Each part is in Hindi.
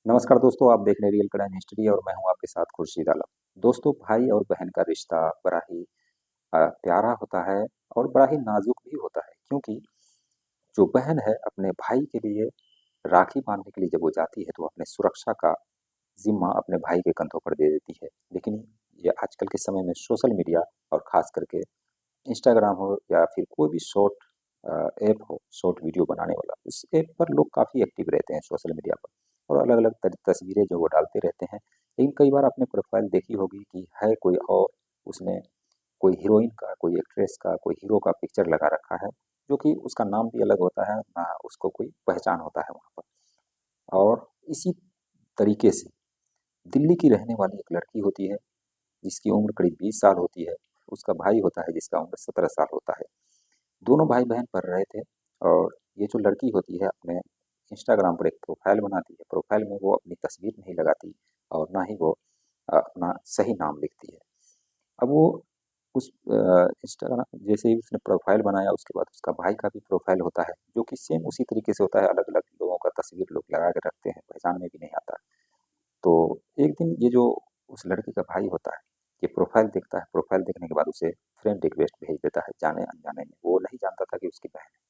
नमस्कार दोस्तों, आप देख रहे हैं रियल क्राइम हिस्ट्री और मैं हूं आपके साथ खुर्शीद आलम। दोस्तों, भाई और बहन का रिश्ता बड़ा ही प्यारा होता है और बड़ा ही नाजुक भी होता है, क्योंकि जो बहन है अपने भाई के लिए राखी बांधने के लिए जब वो जाती है तो वो अपने सुरक्षा का जिम्मा अपने भाई के कंधों पर दे देती है। लेकिन ये आजकल के समय में सोशल मीडिया और खास करके इंस्टाग्राम हो या फिर कोई भी शॉर्ट ऐप हो, शॉर्ट वीडियो बनाने वाला, उस ऐप पर लोग काफ़ी एक्टिव रहते हैं सोशल मीडिया पर और अलग अलग तस्वीरें जो वो डालते रहते हैं। लेकिन कई बार आपने प्रोफाइल देखी होगी कि है कोई और, उसने कोई हीरोइन का, कोई एक्ट्रेस का, कोई हीरो का पिक्चर लगा रखा है, जो कि उसका नाम भी अलग होता है, ना उसको कोई पहचान होता है वहाँ पर। और इसी तरीके से दिल्ली की रहने वाली एक लड़की होती है जिसकी उम्र करीब 20 साल होती है। उसका भाई होता है जिसका उम्र 17 साल होता है। दोनों भाई बहन पढ़ रहे थे और ये जो लड़की होती है अपने इंस्टाग्राम पर एक प्रोफाइल बनाती है। प्रोफाइल में वो अपनी तस्वीर नहीं लगाती और ना ही वो अपना सही नाम लिखती है। अब वो उस इंस्टाग्राम जैसे ही उसने प्रोफाइल बनाया, उसके बाद उसका भाई का भी प्रोफाइल होता है जो कि सेम उसी तरीके से होता है। अलग अलग लोगों का तस्वीर लोग लगा के रखते हैं, पहचान में भी नहीं आता। तो एक दिन ये जो उस लड़की का भाई होता है, ये प्रोफाइल देखता है। प्रोफाइल देखने के बाद उसे फ्रेंड रिक्वेस्ट भेज देता है जाने अनजाने में। वो नहीं जानता था कि उसकी बहन है।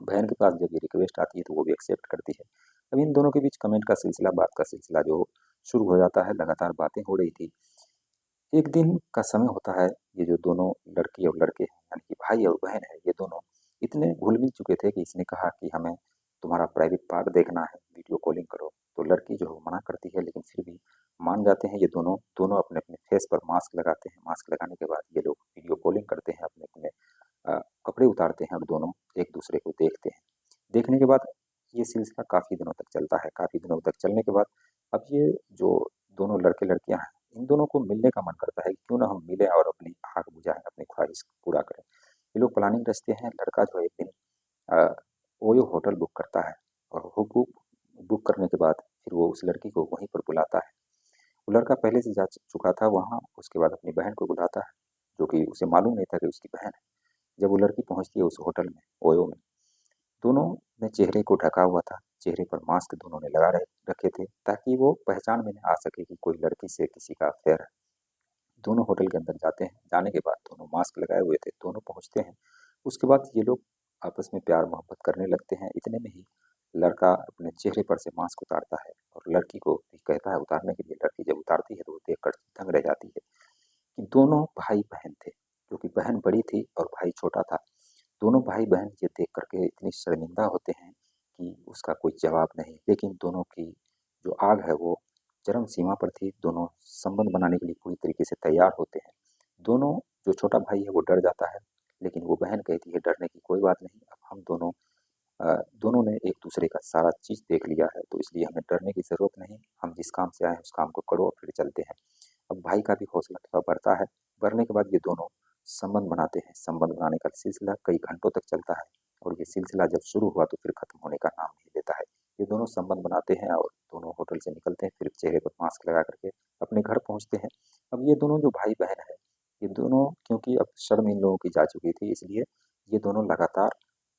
बहन के पास जब ये रिक्वेस्ट आती है तो वो भी एक्सेप्ट करती है। अब इन दोनों के बीच कमेंट का सिलसिला, बात का सिलसिला जो शुरू हो जाता है। लगातार बातें हो रही थी। एक दिन का समय होता है, ये जो दोनों लड़की और लड़के हैं, यानी कि भाई और बहन है, ये दोनों इतने घुल मिल चुके थे कि इसने कहा कि हमें तुम्हारा प्राइवेट पार्ट देखना है, वीडियो कॉलिंग करो। तो लड़की जो है वो मना करती है, लेकिन फिर भी मान जाते हैं। ये दोनों दोनों अपने अपने फेस पर मास्क लगाते हैं। मास्क लगाने के बाद ये लोग वीडियो कॉलिंग करते हैं, अपने अपने कपड़े उतारते हैं और दोनों एक दूसरे को देखते हैं। देखने के बाद ये सिलसिला काफ़ी दिनों तक चलता है। काफ़ी दिनों तक चलने के बाद अब ये जो दोनों लड़के लड़कियां हैं, इन दोनों को मिलने का मन करता है कि क्यों ना हम मिलें और अपनी आग बुझाएं, अपनी ख्वाहिश पूरा करें। ये लोग प्लानिंग रचते हैं। लड़का जो है एक दिन अ, ओयो होटल बुक करता है और वो बुक करने के बाद फिर वो उस लड़की को वहीं पर बुलाता है। वो लड़का पहले से जा चुका था वहाँ। उसके बाद अपनी बहन को बुलाता है, जो कि उसे मालूम नहीं था कि उसकी बहन है। जब वो लड़की पहुंचती है उस होटल में, ओयो में, दोनों ने चेहरे को ढका हुआ था। चेहरे पर मास्क दोनों ने लगा रखे थे ताकि वो पहचान में न आ सके कि कोई लड़की से किसी का अफेयर है। दोनों होटल के अंदर जाते हैं। जाने के बाद दोनों मास्क लगाए हुए थे। दोनों पहुंचते हैं। उसके बाद ये लोग आपस में प्यार मोहब्बत करने लगते हैं। इतने में ही लड़का अपने चेहरे पर से मास्क उतारता है और लड़की को भी कहता है उतारने के लिए। लड़की जब उतारती है तो वो देखकर दंग रह जाती है कि दोनों भाई बहन थे, क्योंकि बहन बड़ी थी और भाई छोटा था। दोनों भाई बहन ये देख करके इतनी शर्मिंदा होते हैं कि उसका कोई जवाब नहीं। लेकिन दोनों की जो आग है वो चरम सीमा पर थी। दोनों संबंध बनाने के लिए पूरी तरीके से तैयार होते हैं। दोनों, जो छोटा भाई है वो डर जाता है, लेकिन वो बहन कहती है डरने की कोई बात नहीं। अब हम दोनों ने एक दूसरे का सारा चीज देख लिया है, तो इसलिए हमें डरने की जरूरत नहीं। हम जिस काम से आए हैं उस काम को करो और फिर चलते हैं। अब भाई का भी हौसला थोड़ा बढ़ता है। बढ़ने के बाद ये दोनों संबंध बनाते हैं। संबंध बनाने का सिलसिला कई घंटों तक चलता है और ये सिलसिला जब शुरू हुआ तो फिर खत्म होने का नाम नहीं लेता है। ये दोनों संबंध बनाते हैं और दोनों होटल से निकलते हैं। फिर चेहरे पर मास्क लगा करके अपने घर पहुंचते हैं। अब ये दोनों जो भाई बहन है, ये दोनों, क्योंकि अब शर्म इन लोगों की जा चुकी थी, इसलिए ये दोनों लगातार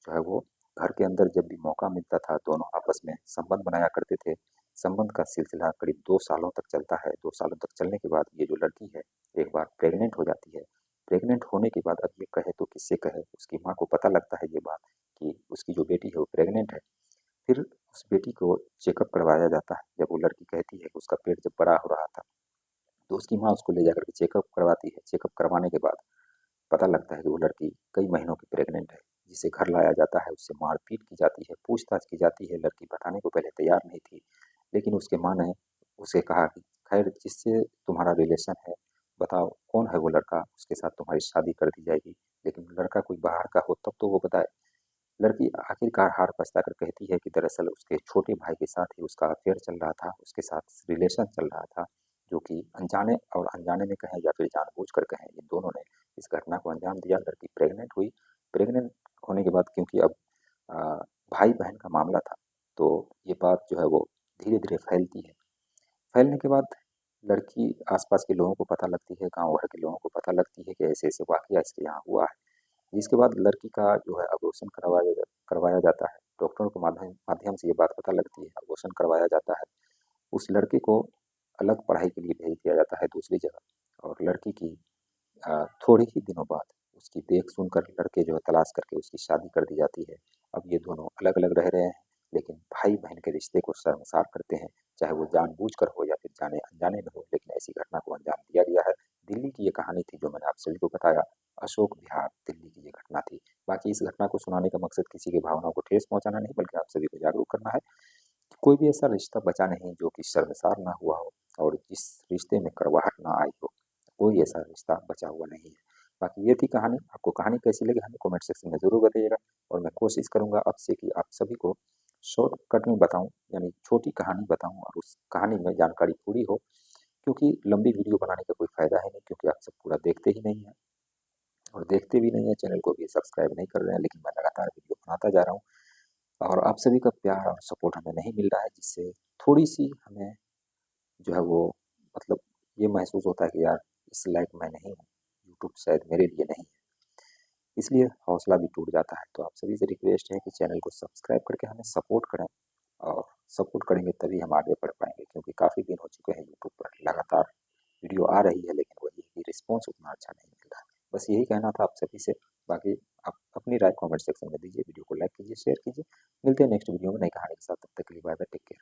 जो है वो घर के अंदर जब भी मौका मिलता था दोनों आपस में संबंध बनाया करते थे। संबंध का सिलसिला करीब 2 सालों तक चलता है। 2 सालों तक चलने के बाद ये जो लड़की है एक बार प्रेग्नेंट हो जाती है। प्रेग्नेंट होने के बाद अब ये कहे तो किससे कहे, उसकी माँ को पता लगता है ये बात कि उसकी जो बेटी है वो प्रेग्नेंट है। फिर उस बेटी को चेकअप करवाया जाता है। जब वो लड़की कहती है कि उसका पेट जब बड़ा हो रहा था तो उसकी माँ उसको ले जाकर के चेकअप करवाती है। चेकअप करवाने के बाद पता लगता है कि वो लड़की कई महीनों की प्रेग्नेंट है। जिसे घर लाया जाता है, उससे मारपीट की जाती है, पूछताछ की जाती है। लड़की बताने को पहले तैयार नहीं थी, लेकिन उसके माँ ने उसे कहा कि खैर, जिससे तुम्हारा रिलेशन है, बताओ कौन है वो लड़का, उसके साथ तुम्हारी शादी कर दी जाएगी। लेकिन लड़का कोई बाहर का हो तब तो वो बताए। लड़की आखिरकार हार पछता कर कहती है कि दरअसल उसके छोटे भाई के साथ ही उसका अफेयर चल रहा था, उसके साथ रिलेशन चल रहा था, जो कि अनजाने और अनजाने में कहें या फिर जानबूझकर कहें, इन दोनों ने इस घटना को अंजाम दिया। लड़की प्रेग्नेंट हुई। प्रेग्नेंट होने के बाद क्योंकि अब आ, भाई बहन का मामला था, तो ये बात जो है वो धीरे धीरे फैलती है। फैलने के बाद लड़की आसपास के लोगों को पता लगती है, गांव भर के लोगों को पता लगती है कि ऐसे ऐसे वाकया इसके यहाँ हुआ है। जिसके बाद लड़की का जो है अबॉर्शन करवाया जाता है। डॉक्टरों के माध्यम माध्यम से ये बात पता लगती है, अबॉर्शन करवाया जाता है। उस लड़के को अलग पढ़ाई के लिए भेज दिया जाता है दूसरी जगह, और लड़की की थोड़े ही दिनों बाद उसकी देख सुनकर लड़के जो है तलाश करके उसकी शादी कर दी जाती है। अब ये दोनों अलग अलग रह रहे हैं, लेकिन भाई बहन के रिश्ते को शर्मसार करते हैं, चाहे वो जानबूझकर हो या फिर जाने अनजाने में हो, लेकिन ऐसी घटना को अंजाम दिया गया है। दिल्ली की ये कहानी थी जो मैंने आप सभी को बताया। अशोक विहार दिल्ली की ये घटना थी। बाकी इस घटना को सुनाने का मकसद किसी की भावनाओं को ठेस पहुंचाना नहीं, बल्कि आप सभी को जागरूक करना है कि कोई भी ऐसा रिश्ता बचा नहीं जो कि शर्मसार ना हुआ हो, और जिस रिश्ते में कड़वाहट ना आई हो। कोई ऐसा रिश्ता बचा हुआ नहीं है। बाकी ये थी कहानी। आपको कहानी कैसी लगी हमें कमेंट सेक्शन में ज़रूर बताइएगा, और मैं कोशिश करूंगा अब से कि आप सभी को शॉर्टकट में बताऊं, यानी छोटी कहानी बताऊं और उस कहानी में जानकारी पूरी हो, क्योंकि लंबी वीडियो बनाने का कोई फ़ायदा है नहीं, क्योंकि आप सब पूरा देखते ही नहीं हैं और देखते भी नहीं हैं, चैनल को भी सब्सक्राइब नहीं कर रहे हैं। लेकिन मैं लगातार वीडियो बनाता जा रहा हूँ, और आप सभी का प्यार और सपोर्ट हमें नहीं मिल रहा है, जिससे थोड़ी सी हमें जो है वो मतलब ये महसूस होता है कि यार इस लायक मैं नहीं हूँ, यूट्यूब शायद मेरे लिए नहीं है, इसलिए हौसला भी टूट जाता है। तो आप सभी से रिक्वेस्ट है कि चैनल को सब्सक्राइब करके हमें सपोर्ट करें, और सपोर्ट करेंगे तभी हम आगे बढ़ पाएंगे, क्योंकि काफ़ी दिन हो चुके हैं यूट्यूब पर लगातार वीडियो आ रही है, लेकिन वही है कि रिस्पॉन्स उतना अच्छा नहीं मिल रहा है। बस यही कहना था आप सभी से। बाकी आप अपनी राय कमेंट सेक्शन में दीजिए, वीडियो को लाइक कीजिए, शेयर कीजिए। मिलते हैं नेक्स्ट वीडियो में नई कहानी के साथ, तब तक के लिए बाय बाय, टेक केयर।